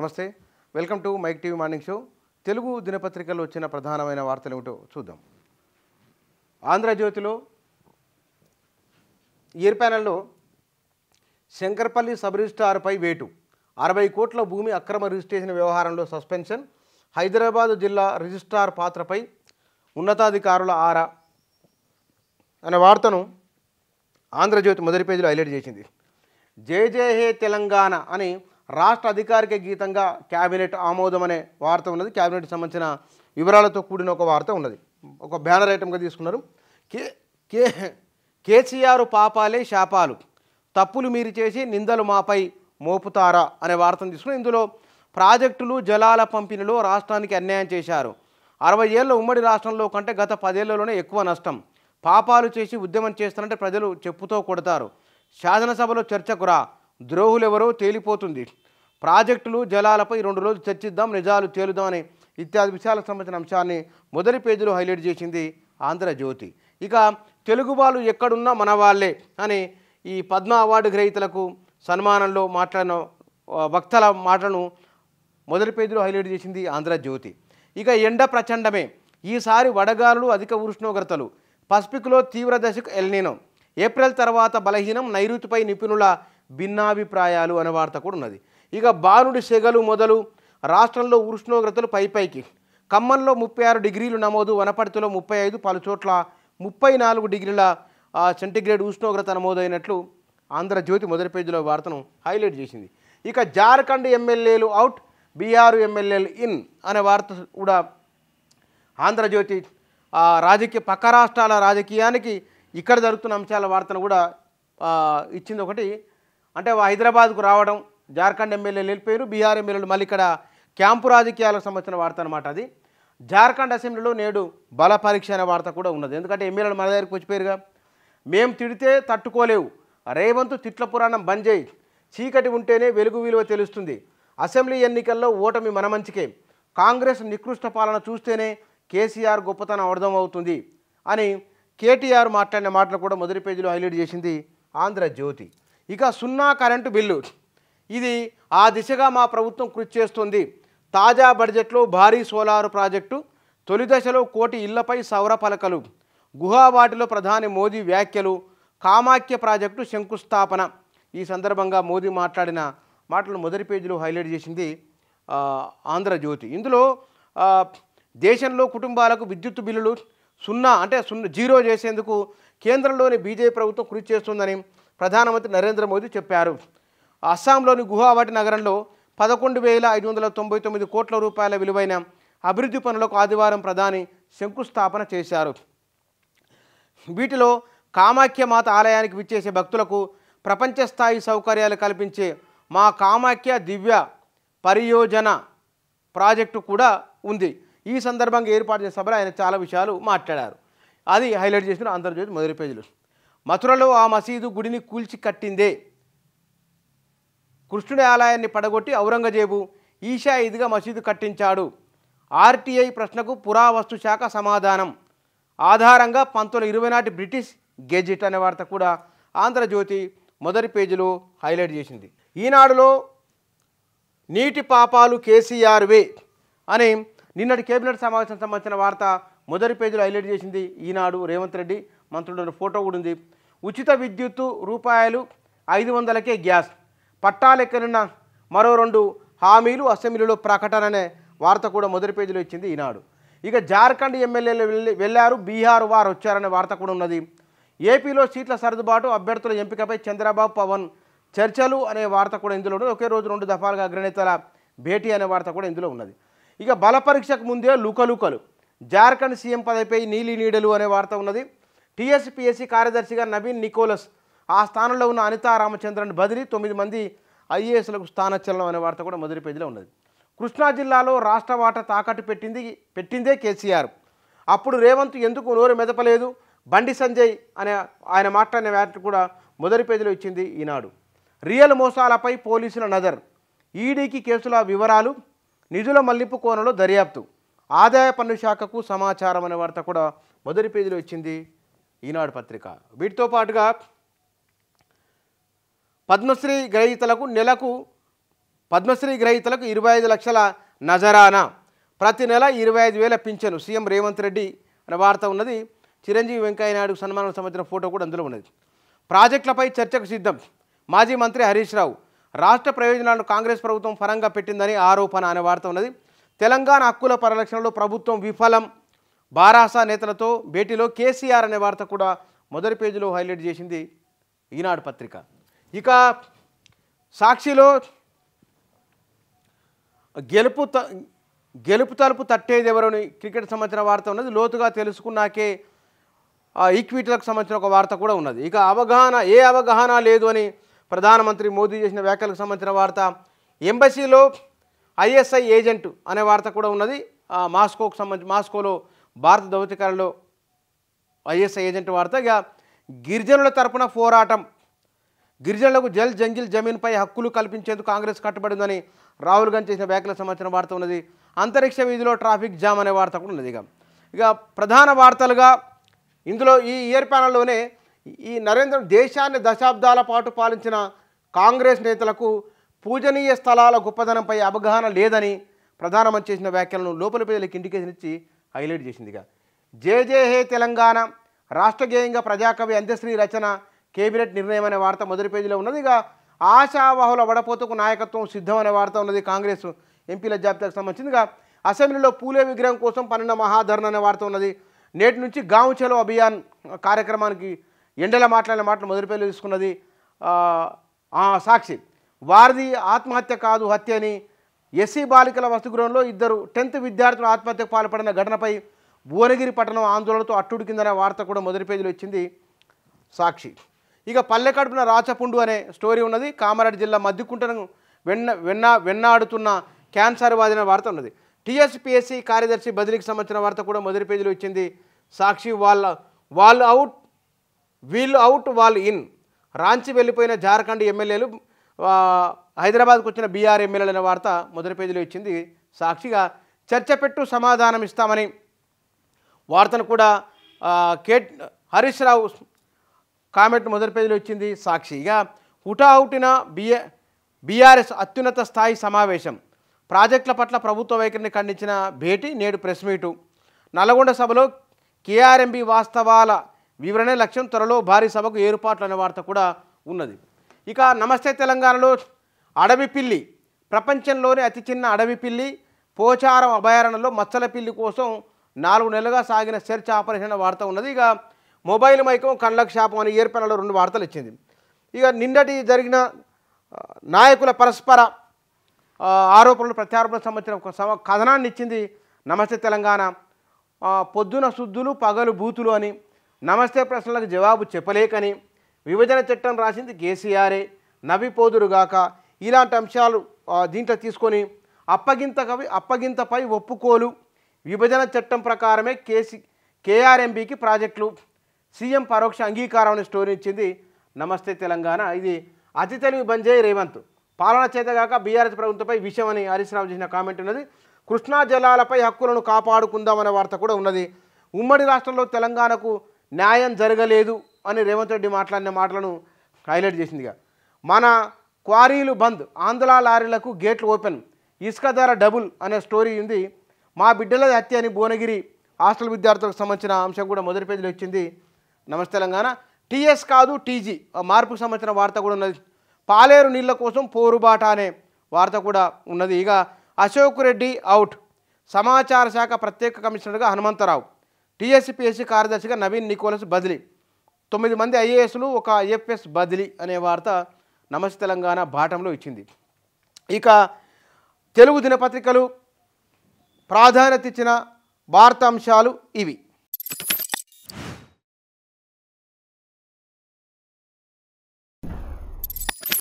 నమస్తే, welcome to mic TV morning show. Telugu దినపత్రికల్లో వచ్చిన ప్రధానమైన వార్తలు ఏమిటో చూద్దాం. ఆంధ్రజ్యోతిలో ఇయర్ ప్యానెల్లో శంకర్పల్లి సబ్ రిజిస్ట్రార్పై వేటు, 60 కోట్ల భూమి అక్రమ రిజిస్ట్రేషన్ వ్యవహారంలో సస్పెన్షన్, హైదరాబాద్ జిల్లా రిజిస్ట్రార్ పాత్రపై ఉన్నతాధికారుల ఆరా అనే వార్తను ఆంధ్రజ్యోతి మొదటి పేజీలో హైలైట్ చేసింది. జై జై హే తెలంగాణ అని రాష్ట్ర అధికారిక గీతంగా క్యాబినెట్ ఆమోదం అనే వార్త ఉన్నది. క్యాబినెట్కి సంబంధించిన వివరాలతో కూడిన ఒక వార్త ఉన్నది. ఒక బ్యానర్ ఐటమ్గా తీసుకున్నారు. కేసీఆర్ పాపాలే శాపాలు, తప్పులు మీరు చేసి నిందలు మాపై మోపుతారా అనే వార్తను తీసుకుని ఇందులో ప్రాజెక్టులు జలాల పంపిణీలో రాష్ట్రానికి అన్యాయం చేశారు. 60 ఏళ్ళ ఉమ్మడి రాష్ట్రంలో కంటే గత 10 ఏళ్లలోనే ఎక్కువ నష్టం. పాపాలు చేసి ఉద్యమం చేస్తారంటే ప్రజలు చెప్పుతో కొడతారు. శాసనసభలో చర్చకు రా, ద్రోహులెవరో తేలిపోతుంది. ప్రాజెక్టులు జలాలపై 2 రోజులు చర్చిద్దాం, నిజాలు తేలుదామని ఇత్యాది విషయాలకు సంబంధించిన అంశాన్ని మొదటి పేజీలో హైలైట్ చేసింది ఆంధ్రజ్యోతి. ఇక తెలుగు వాళ్ళు ఎక్కడున్నా మన వాళ్ళే అని ఈ పద్మ అవార్డు గ్రహీతలకు సన్మానంలో మాట్లాడిన వక్తల మాటలను మొదటి పేజీలో హైలైట్ చేసింది ఆంధ్రజ్యోతి. ఇక ఎండ ప్రచండమే, ఈసారి వడగాలులు, అధిక ఉష్ణోగ్రతలు, పసిఫిక్లో తీవ్ర దశకు ఎల్నినో, ఏప్రిల్ తర్వాత బలహీనం, నైరుతిపై నిపుణుల భిన్నాభిప్రాయాలు అనే వార్త కూడా ఉన్నది. ఇక బానుడి సెగలు మొదలు, రాష్ట్రంలో ఉష్ణోగ్రతలు పైకి, ఖమ్మంలో 36 డిగ్రీలు నమోదు, వనపర్తిలో 35, పలు చోట్ల 34 డిగ్రీల సెంటీగ్రేడ్ ఉష్ణోగ్రత నమోదైనట్లు ఆంధ్రజ్యోతి మొదటి పేజీలో వార్తను హైలైట్ చేసింది. ఇక జార్ఖండ్ ఎమ్మెల్యేలు అవుట్, బీహార్ ఎమ్మెల్యేలు ఇన్ అనే వార్త కూడా ఆంధ్రజ్యోతి రాజకీయ పక్క రాష్ట్రాల రాజకీయానికి ఇక్కడ జరుగుతున్న అంశాల వార్తను కూడా ఇచ్చింది. ఒకటి అంటే హైదరాబాద్కు రావడం, జార్ఖండ్ ఎమ్మెల్యేలు వెళ్ళిపోయారు, బీహార్ ఎమ్మెల్యేలు మళ్ళీ ఇక్కడ క్యాంపు రాజకీయాలకు సంబంధించిన వార్త అనమాట. అది జార్ఖండ్ అసెంబ్లీలో నేడు బల పరీక్ష అనే వార్త కూడా ఉన్నది. ఎందుకంటే ఎమ్మెల్యేలు మన దగ్గరికి వచ్చిపోయారుగా. మేము తిడితే తట్టుకోలేవు, రేవంత్ తిట్ల పురాణం బంద్ చేయి, చీకటి ఉంటేనే వెలుగు విలువ తెలుస్తుంది, అసెంబ్లీ ఎన్నికల్లో ఓటమి మన మంచికే, కాంగ్రెస్ నికృష్ట పాలన చూస్తేనే కేసీఆర్ గొప్పతనం అర్థమవుతుంది అని కేటీఆర్ మాట్లాడిన మాటలు కూడా మొదటి పేజీలో హైలైట్ చేసింది ఆంధ్రజ్యోతి. ఇక 0 కరెంటు బిల్లు, ఇది ఆ దిశగా మా ప్రభుత్వం కృషి చేస్తుంది. తాజా బడ్జెట్లో భారీ సోలారు ప్రాజెక్టు, తొలి దశలో 1 కోటి ఇళ్లపై సౌర పలకలు, గుహావాటిలో ప్రధాని మోదీ వ్యాఖ్యలు, కామాఖ్య ప్రాజెక్టు శంకుస్థాపన. ఈ సందర్భంగా మోదీ మాట్లాడిన మాటలు మొదటి పేజీలో హైలైట్ చేసింది ఆంధ్రజ్యోతి. ఇందులో దేశంలో కుటుంబాలకు విద్యుత్ బిల్లులు 0 చేసేందుకు కేంద్రంలోని బీజేపీ ప్రభుత్వం కృషి చేస్తుందని ప్రధానమంత్రి నరేంద్ర మోదీ చెప్పారు. అస్సాంలోని గుహావాటి నగరంలో 11,599 కోట్ల రూపాయల విలువైన అభివృద్ధి పనులకు ఆదివారం ప్రధాని శంకుస్థాపన చేశారు. వీటిలో కామాఖ్య మాత ఆలయానికి విచ్చేసే భక్తులకు ప్రపంచ స్థాయి సౌకర్యాలు కల్పించే మా కామాఖ్య దివ్య పరియోజన ప్రాజెక్టు కూడా ఉంది. ఈ సందర్భంగా ఏర్పాటు చేసిన సభలో ఆయన చాలా విషయాలు మాట్లాడారు. అది హైలైట్ చేసిన ఆంధ్రజ్యోతి మొదటి పేజీలో. మథురలో ఆ మసీదు గుడిని కూల్చి కట్టిందే, కృష్ణుడి ఆలయాన్ని పడగొట్టి ఔరంగజేబు ఈషా ఈద్గా మసీదు కట్టించాడు. ఆర్టీఐ ప్రశ్నకు పురావస్తు శాఖ సమాధానం ఆధారంగా 1920 నాటి బ్రిటిష్ గెజిట్ అనే వార్త కూడా ఆంధ్రజ్యోతి మొదటి పేజీలో హైలైట్ చేసింది. ఈనాడులో నీటి పాపాలు కేసీఆర్వే అని నిన్నటి కేబినెట్ సమావేశం సంబంధించిన వార్త మొదటి పేజీలో హైలైట్ చేసింది ఈనాడు. రేవంత్ రెడ్డి మంత్రుల ఫోటో కూడా ఉంది. ఉచిత విద్యుత్తు ₹500కే గ్యాస్, పట్టాలెక్కనున్న మరో 2 హామీలు అసెంబ్లీలో ప్రకటన అనే వార్త కూడా మొదటి పేజీలో ఇచ్చింది ఈనాడు. ఇక జార్ఖండ్ ఎమ్మెల్యేలు వెళ్ళారు, బీహార్ వారు వచ్చారనే వార్త కూడా ఉన్నది. ఏపీలో సీట్ల సర్దుబాటు, అభ్యర్థుల ఎంపికపై చంద్రబాబు పవన్ చర్చలు అనే వార్త కూడా ఇందులో ఉన్నది. ఒకే రోజు 2 దఫాలుగా అగ్రనేతల భేటీ అనే వార్త కూడా ఇందులో ఉన్నది. ఇక బల పరీక్షకు ముందే లుకలుకలు, జార్ఖండ్ సీఎం పదవిపై నీలి నీడలు అనే వార్త ఉన్నది. టీఎస్పీఎస్సీ కార్యదర్శిగా నవీన్ నికోలస్, ఆ స్థానంలో ఉన్న అనితా రామచంద్రన్ బదిలీ, 9 మంది ఐఏఎస్లకు స్థానచలనం అనే వార్త కూడా మొదటి పేజీలో ఉన్నది. కృష్ణా జిల్లాలో రాష్ట్ర వాటా తాకట్టు పెట్టిందే కేసీఆర్, అప్పుడు రేవంత్ ఎందుకు నోరు మెదపలేదు, బండి సంజయ్ అనే ఆయన మాట్లాడిన వార్త కూడా మొదటి పేజీలో ఇచ్చింది ఈనాడు. రియల్ మోసాలపై పోలీసుల నజర్, ఈడీకి కేసుల వివరాలు, నిధుల మళ్లింపు కోణంలో దర్యాప్తు, ఆదాయ పన్ను శాఖకు సమాచారం అనే వార్త కూడా మొదటి పేజీలో ఇచ్చింది ఈనాడు పత్రిక. వీటితో పాటుగా పద్మశ్రీ గ్రహీతలకు నెలకు పద్మశ్రీ గ్రహీతలకు 25 లక్షల నజరానా, ప్రతి నెల 25,000 పింఛను సీఎం రేవంత్ రెడ్డి అనే వార్త ఉన్నది. చిరంజీవి వెంకయ్య నాయుడు సన్మానం సంబంధించిన ఫోటో కూడా అందులో ఉన్నది. ప్రాజెక్టులపై చర్చకు సిద్ధం, మాజీ మంత్రి హరీష్ రావు. రాష్ట్ర ప్రయోజనాలను కాంగ్రెస్ ప్రభుత్వం పరంగా పెట్టిందని ఆరోపణ అనే వార్త ఉన్నది. తెలంగాణ హక్కుల పరిరక్షణలో ప్రభుత్వం విఫలం, బారాసా నేతలతో భేటీలో కేసీఆర్ అనే వార్త కూడా మొదటి పేజీలో హైలైట్ చేసింది ఈనాడు పత్రిక. ఇక సాక్షిలో గెలుపు తలుపు తట్టేది ఎవరని క్రికెట్ సంబంధించిన వార్త ఉన్నది. లోతుగా తెలుసుకున్నాకే ఈక్విటీలకు సంబంధించిన ఒక వార్త కూడా ఉన్నది. ఇక అవగాహన లేదు అని ప్రధానమంత్రి మోదీ చేసిన వ్యాఖ్యలకు సంబంధించిన వార్త. ఎంబసీలో ఐఎస్ఐ ఏజెంట్ అనే వార్త కూడా ఉన్నది. మాస్కోలో భారత దౌత్యకారులో ఐఎస్ఐ ఏజెంట్ వార్త. ఇక గిరిజనుల తరపున పోరాటం, గిరిజనులకు జంగిల్ జమీన్పై హక్కులు కల్పించేందుకు కాంగ్రెస్ కట్టుబడిందని రాహుల్ గాంధీ చేసిన వ్యాఖ్యలకు సంబంధించిన వార్త ఉన్నది. అంతరిక్ష వీధిలో ట్రాఫిక్ జామ్ అనే వార్త కూడా ఉన్నది. ఇక ప్రధాన వార్తలుగా ఇందులో ఈ ఇయర్ ప్యానల్లోనే ఈ నరేంద్ర దేశాన్ని దశాబ్దాల పాటు పాలించిన కాంగ్రెస్ నేతలకు పూజనీయ స్థలాల గొప్పదనంపై అవగాహన లేదని ప్రధానమంత్రి చేసిన వ్యాఖ్యలను లోపల ప్రజలకు ఇండికేషన్ ఇచ్చి హైలైట్ చేసిందిగా. జే హే తెలంగాణ, రాష్ట్ర గేయంగా ప్రజాకవి అంత్యశ్రీ రచన, కేబినెట్ నిర్ణయం అనే వార్త మొదటి పేజీలో ఉన్నది. ఇక ఆశావాహుల వడపోతకు నాయకత్వం సిద్ధం అనే వార్త ఉన్నది. కాంగ్రెస్ ఎంపీల జాబితాకు సంబంధించిందిగా. అసెంబ్లీలో పూలే విగ్రహం కోసం 12 మహాధరణ అనే వార్త ఉన్నది. నేటి నుంచి గాంవ్ చలో అభియాన్ కార్యక్రమానికి ఎండల మాట్లాడిన మాటలు మొదటి పేజీలో తీసుకున్నది సాక్షి. వారిది ఆత్మహత్య కాదు హత్య అని ఎస్సీ బాలికల వసతిగృహంలో 2 10th విద్యార్థులు ఆత్మహత్యకు పాల్పడిన ఘటనపై భువనగిరి పట్టణం ఆందోళనతో అట్టుడికిందనే వార్త కూడా మొదటి పేజీలో ఇచ్చింది సాక్షి. ఇక పల్లె కడుపున రాచపుండు అనే స్టోరీ ఉన్నది. కామారెడ్డి జిల్లా మద్దికుంటను వెన్నాడుతున్న క్యాన్సర్ వాదిన వార్త ఉన్నది. టీఎస్పీఎస్సీ కార్యదర్శి బదిలీకి సంబంధించిన వార్త కూడా మొదటి పేజీలో ఇచ్చింది సాక్షి. వాళ్ళు అవుట్ వాళ్ళు ఇన్, రాంచి వెళ్ళిపోయిన జార్ఖండ్ ఎమ్మెల్యేలు హైదరాబాద్కు వచ్చిన బీఆర్ ఎమ్మెల్యేలు అనే వార్త మొదటి పేజీలో ఇచ్చింది సాక్షిగా. చర్చ పెట్టు సమాధానం ఇస్తామని వార్తను కూడా హరీష్ రావు కామెంట్ మొదటి పేజీలో ఇచ్చింది సాక్షి. ఇక హుటాహుటిన బీఆర్ఎస్ అత్యున్నత స్థాయి సమావేశం, ప్రాజెక్టుల పట్ల ప్రభుత్వ వైఖరిని ఖండించిన భేటీ, నేడు ప్రెస్ మీటు. నల్గొండ సభలో కేఆర్ఎంబీ వాస్తవాల వివరణే లక్ష్యం, త్వరలో భారీ సభకు ఏర్పాట్లు అనే వార్త కూడా ఉన్నది. ఇక నమస్తే తెలంగాణలో అడవి పిల్లి, ప్రపంచంలోనే అతి చిన్న అడవి పిల్లి పోచారం అభయారణ్యంలో మచ్చల పిల్లి కోసం 4 నెలలుగా సాగిన సెర్చ్ ఆపరేషన్ వార్త ఉన్నది. ఇక మొబైల్ మైకం కండ్లకు శాపం అని ఇయర్ ప్యానల్లో 2 వార్తలు ఇచ్చింది. ఇక నిన్నటి జరిగిన నాయకుల పరస్పర ఆరోపణలు ప్రత్యారోపణలకు సంబంధించిన కథనాన్ని ఇచ్చింది నమస్తే తెలంగాణ. పొద్దున శుద్ధులు పగలు బూతులు అని, నమస్తే ప్రశ్నలకు జవాబు చెప్పలేకని, విభజన చట్టం రాసింది కేసీఆరే, నవ్విపోదురుగాక, ఇలాంటి అంశాలు దీంట్లో తీసుకొని అప్పగింతపై ఒప్పుకోలు, విభజన చట్టం ప్రకారమే కేఆర్ఎంబీకి ప్రాజెక్టులు, సీఎం పరోక్ష అంగీకారం అనే స్టోరీ ఇచ్చింది నమస్తే తెలంగాణ. ఇది అతి తెలివి బంజే రేవంత్, పాలన చేతగాక బీఆర్ఎస్ ప్రభుత్వంపై విషయం అని హరీష్ రావు చేసిన కామెంట్ ఉన్నది. కృష్ణా జలాలపై హక్కులను కాపాడుకుందామనే వార్త కూడా ఉన్నది. ఉమ్మడి రాష్ట్రంలో తెలంగాణకు న్యాయం జరగలేదు అని రేవంత్ రెడ్డి మాట్లాడిన మాటలను హైలైట్ చేసిందిగా. మన క్వారీలు బంద్, ఆంధ్ర లారీలకు గేట్లు ఓపెన్, ఇసుక ధర డబుల్ అనే స్టోరీ ఉంది. మా బిడ్డలది హత్య అని భువనగిరి హాస్టల్ విద్యార్థులకు సంబంధించిన అంశం కూడా మొదటి పేజీలో ఇచ్చింది నమస్తే తెలంగాణ. టీఎస్ కాదు టీజీ మార్పుకు సంబంధించిన వార్త కూడా ఉన్నది. పాలేరు నీళ్ల కోసం పోరుబాట అనే వార్త కూడా ఉన్నది. ఇక అశోక్ రెడ్డి అవుట్, సమాచార శాఖ ప్రత్యేక కమిషనర్గా హనుమంతరావు, టీఎస్పీఎస్సీ కార్యదర్శిగా నవీన్ నికోలస్ బదిలీ, 9 మంది ఐఏఎస్లు 1 ఐఎఫ్ఎస్ బదిలీ అనే వార్త నమస్తే తెలంగాణ బాటంలో ఇచ్చింది. ఇక తెలుగు దినపత్రికలు ప్రాధాన్యత ఇచ్చిన వార్తాంశాలు ఇవి.